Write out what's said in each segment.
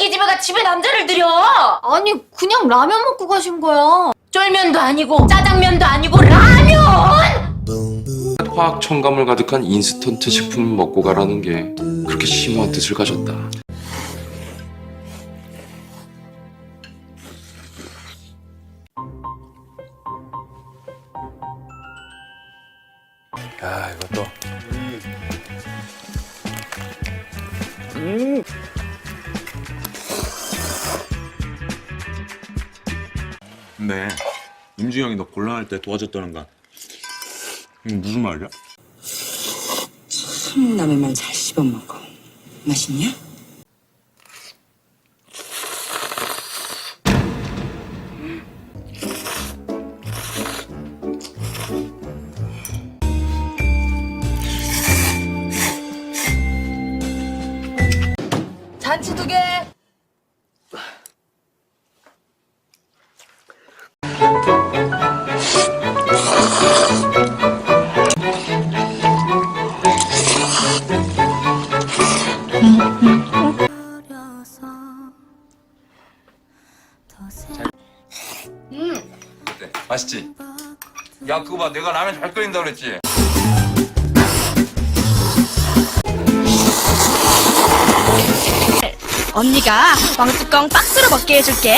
자기 집에 가 집에 남자를 들여. 아니 그냥 라면 먹고 가신 거야. 쫄면도 아니고 짜장면도 아니고 라면! 화학 첨가물 가득한 인스턴트 식품 먹고 가라는 게 그렇게 심오한 뜻을 가졌다. 야, 이것도. 근데 임주영이 너 곤란할 때 도와줬다는 건 무슨 말이야? 참 남의 말 잘 씹어먹어. 맛있냐? 잔치 2개. 어때? 맛있지? 야, 그거 봐. 내가 라면 잘 끓인다 그랬지? 언니가 왕뚜껑 박스로 먹게 해줄게.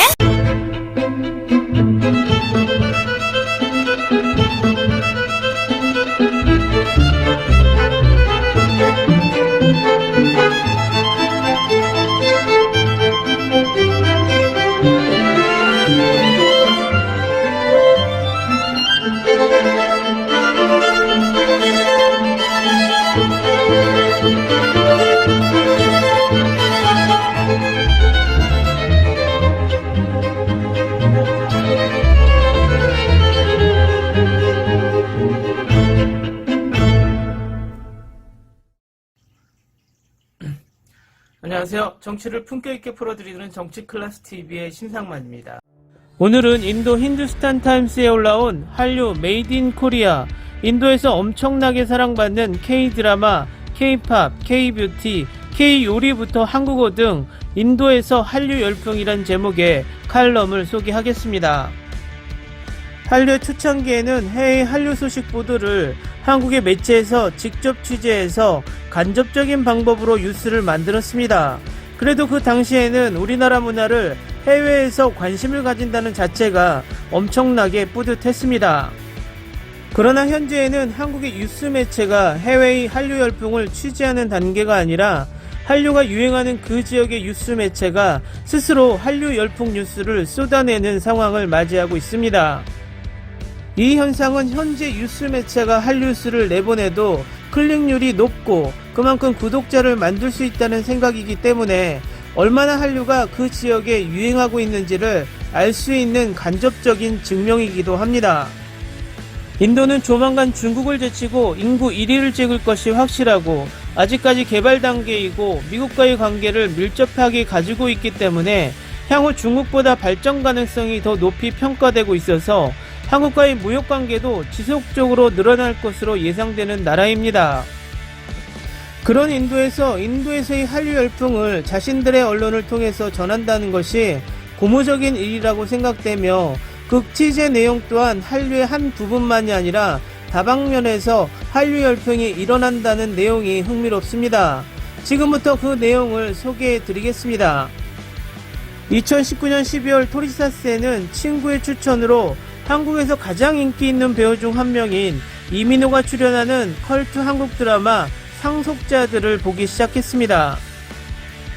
안녕하세요. 정치를 품격 있게 풀어드리는 정치클래스 TV의 신상만입니다. 오늘은 인도 힌두스탄 타임스에 올라온 한류 메이드 인 코리아, 인도에서 엄청나게 사랑받는 K-드라마, K-팝, K-뷰티, K-요리부터 한국어 등 인도에서 한류 열풍이란 제목의 칼럼을 소개하겠습니다. 한류 초창기에는 해외 한류 소식 보도를 한국의 매체에서 직접 취재해서 간접적인 방법으로 뉴스를 만들었습니다. 그래도 그 당시에는 우리나라 문화를 해외에서 관심을 가진다는 자체가 엄청나게 뿌듯했습니다. 그러나 현재에는 한국의 뉴스 매체가 해외의 한류 열풍을 취재하는 단계가 아니라 한류가 유행하는 그 지역의 뉴스 매체가 스스로 한류 열풍 뉴스를 쏟아내는 상황을 맞이하고 있습니다. 이 현상은 현재 뉴스 매체가 한뉴스를 내보내도 클릭률이 높고 그만큼 구독자를 만들 수 있다는 생각이기 때문에 얼마나 한류가 그 지역에 유행하고 있는지를 알 수 있는 간접적인 증명이기도 합니다. 인도는 조만간 중국을 제치고 인구 1위를 찍을 것이 확실하고 아직까지 개발 단계이고 미국과의 관계를 밀접하게 가지고 있기 때문에 향후 중국보다 발전 가능성이 더 높이 평가되고 있어서 한국과의 무역관계도 지속적으로 늘어날 것으로 예상되는 나라입니다. 그런 인도에서의 한류 열풍을 자신들의 언론을 통해서 전한다는 것이 고무적인 일이라고 생각되며 그 취재 내용 또한 한류의 한 부분만이 아니라 다방면에서 한류 열풍이 일어난다는 내용이 흥미롭습니다. 지금부터 그 내용을 소개해 드리겠습니다. 2019년 12월 토리사스에는 친구의 추천으로 한국에서 가장 인기 있는 배우 중 한 명인 이민호가 출연하는 컬트 한국 드라마 상속자들을 보기 시작했습니다.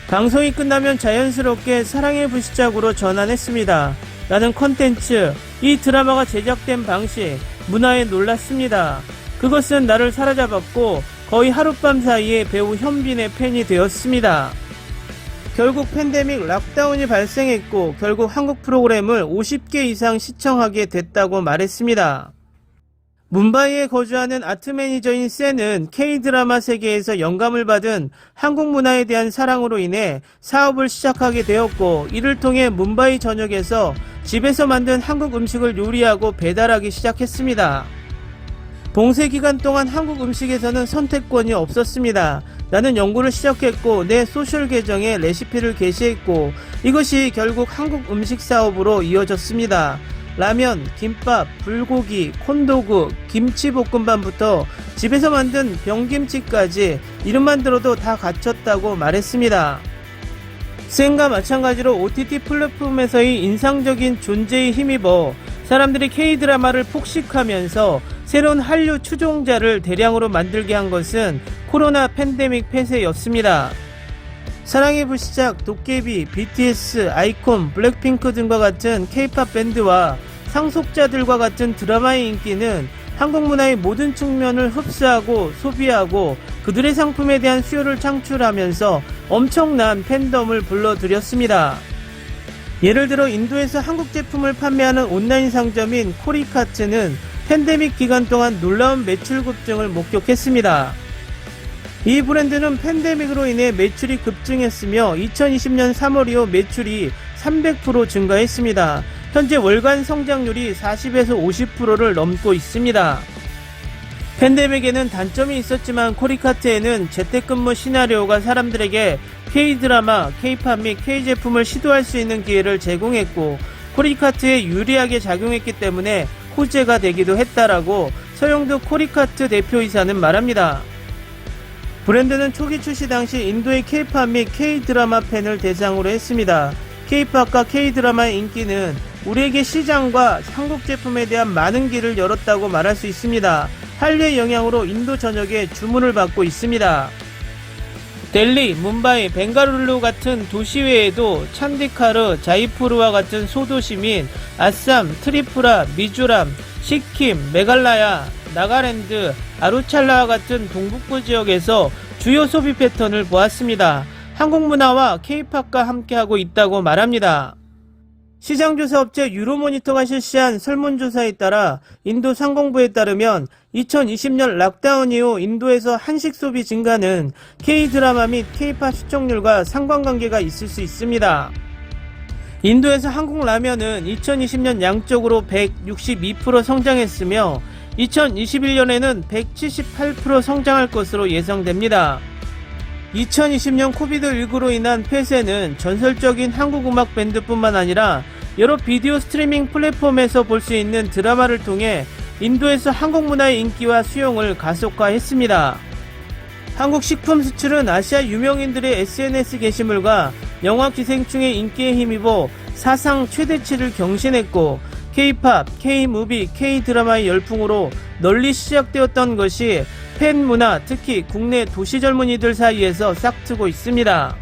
방송이 끝나면 자연스럽게 사랑의 불시착으로 전환했습니다. 라는 컨텐츠, 이 드라마가 제작된 방식, 문화에 놀랐습니다. 그것은 나를 사로잡았고 거의 하룻밤 사이에 배우 현빈의 팬이 되었습니다. 결국 팬데믹 락다운이 발생했고 결국 한국 프로그램을 50개 이상 시청하게 됐다고 말했습니다. 뭄바이에 거주하는 아트 매니저인 센은 K-드라마 세계에서 영감을 받은 한국 문화에 대한 사랑으로 인해 사업을 시작하게 되었고 이를 통해 뭄바이 전역에서 집에서 만든 한국 음식을 요리하고 배달하기 시작했습니다. 봉쇄 기간 동안 한국 음식에서는 선택권이 없었습니다. 나는 연구를 시작했고 내 소셜 계정에 레시피를 게시했고 이것이 결국 한국 음식 사업으로 이어졌습니다. 라면, 김밥, 불고기, 콘도그, 김치볶음밥부터 집에서 만든 병김치까지 이름만 들어도 다 갖췄다고 말했습니다. 쌩과 마찬가지로 OTT 플랫폼에서의 인상적인 존재에 힘입어 사람들이 K-드라마를 폭식하면서 새로운 한류 추종자를 대량으로 만들게 한 것은 코로나 팬데믹 폐쇄였습니다. 사랑의 불시착, 도깨비, BTS, 아이콘, 블랙핑크 등과 같은 K-팝 밴드와 상속자들과 같은 드라마의 인기는 한국 문화의 모든 측면을 흡수하고 소비하고 그들의 상품에 대한 수요를 창출하면서 엄청난 팬덤을 불러들였습니다. 예를 들어 인도에서 한국 제품을 판매하는 온라인 상점인 코리카트는 팬데믹 기간 동안 놀라운 매출 급증을 목격했습니다. 이 브랜드는 팬데믹으로 인해 매출이 급증했으며 2020년 3월 이후 매출이 300% 증가했습니다. 현재 월간 성장률이 40에서 50%를 넘고 있습니다. 팬데믹에는 단점이 있었지만 코리카트에는 재택근무 시나리오가 사람들에게 K-드라마, K-팝 및 K-제품을 시도할 수 있는 기회를 제공했고 코리카트에 유리하게 작용했기 때문에 호재가 되기도 했다라고 서영두 코리카트 대표이사는 말합니다. 브랜드는 초기 출시 당시 인도의 K-팝 및 K-드라마 팬을 대상으로 했습니다. K-팝과 K-드라마의 인기는 우리에게 시장과 한국 제품에 대한 많은 길을 열었다고 말할 수 있습니다. 한류의 영향으로 인도 전역에 주문을 받고 있습니다. 델리, 뭄바이, 벵가룰루 같은 도시 외에도 찬디카르, 자이푸르와 같은 소도시 및 아쌈, 트리푸라, 미조람, 시킴, 메갈라야, 나가랜드, 아루찰라와 같은 동북부 지역에서 주요 소비 패턴을 보았습니다. 한국 문화와 K-팝과 함께하고 있다고 말합니다. 시장조사 업체 유로모니터가 실시한 설문조사에 따라 인도 상공부에 따르면 2020년 락다운 이후 인도에서 한식 소비 증가는 K-드라마 및 K-팝 시청률과 상관관계가 있을 수 있습니다. 인도에서 한국 라면은 2020년 양적으로 162% 성장했으며 2021년에는 178% 성장할 것으로 예상됩니다. 2020년 코비드19로 인한 폐쇄는 전설적인 한국 음악 밴드뿐만 아니라 여러 비디오 스트리밍 플랫폼에서 볼 수 있는 드라마를 통해 인도에서 한국 문화의 인기와 수용을 가속화했습니다. 한국 식품 수출은 아시아 유명인들의 SNS 게시물과 영화 기생충의 인기에 힘입어 사상 최대치를 경신했고 K-팝, K-무비, K-드라마의 열풍으로 널리 시작되었던 것이 팬 문화, 특히 국내 도시 젊은이들 사이에서 싹트고 있습니다.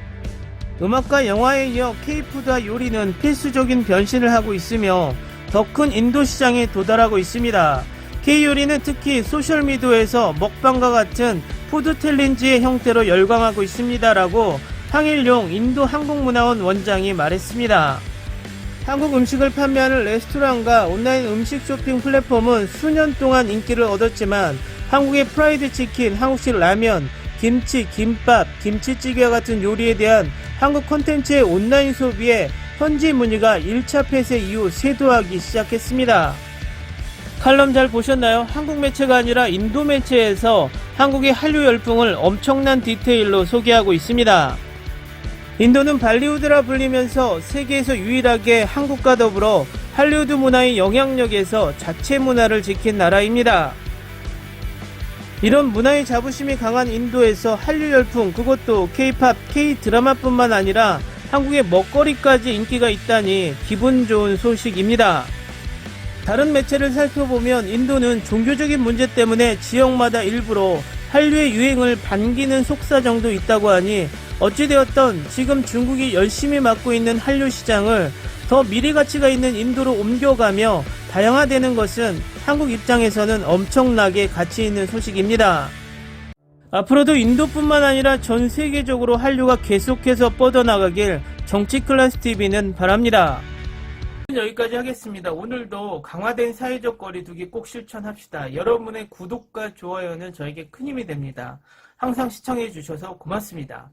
음악과 영화에 이어 K-푸드와 요리는 필수적인 변신을 하고 있으며 더 큰 인도 시장에 도달하고 있습니다. K-요리는 특히 소셜미디어에서 먹방과 같은 푸드 챌린지의 형태로 열광하고 있습니다라고 황일용 인도 한국문화원 원장이 말했습니다. 한국 음식을 판매하는 레스토랑과 온라인 음식 쇼핑 플랫폼은 수년 동안 인기를 얻었지만 한국의 프라이드 치킨, 한국식 라면, 김치, 김밥, 김치찌개와 같은 요리에 대한 한국 콘텐츠의 온라인 소비에 현지 문의가 1차 폐쇄 이후 쇄도하기 시작했습니다. 칼럼 잘 보셨나요? 한국 매체가 아니라 인도 매체에서 한국의 한류 열풍을 엄청난 디테일로 소개하고 있습니다. 인도는 발리우드라 불리면서 세계에서 유일하게 한국과 더불어 할리우드 문화의 영향력에서 자체 문화를 지킨 나라입니다. 이런 문화의 자부심이 강한 인도에서 한류 열풍, 그것도 K-팝, K-드라마뿐만 아니라 한국의 먹거리까지 인기가 있다니 기분 좋은 소식입니다. 다른 매체를 살펴보면 인도는 종교적인 문제 때문에 지역마다 일부러 한류의 유행을 반기는 속사정도 있다고 하니 어찌되었던 지금 중국이 열심히 맡고 있는 한류 시장을 더 미래 가치가 있는 인도로 옮겨가며 다양화되는 것은 한국 입장에서는 엄청나게 가치 있는 소식입니다. 앞으로도 인도뿐만 아니라 전 세계적으로 한류가 계속해서 뻗어나가길 정치클래스TV는 바랍니다. 여기까지 하겠습니다. 오늘도 강화된 사회적 거리두기 꼭 실천합시다. 여러분의 구독과 좋아요는 저에게 큰 힘이 됩니다. 항상 시청해 주셔서 고맙습니다.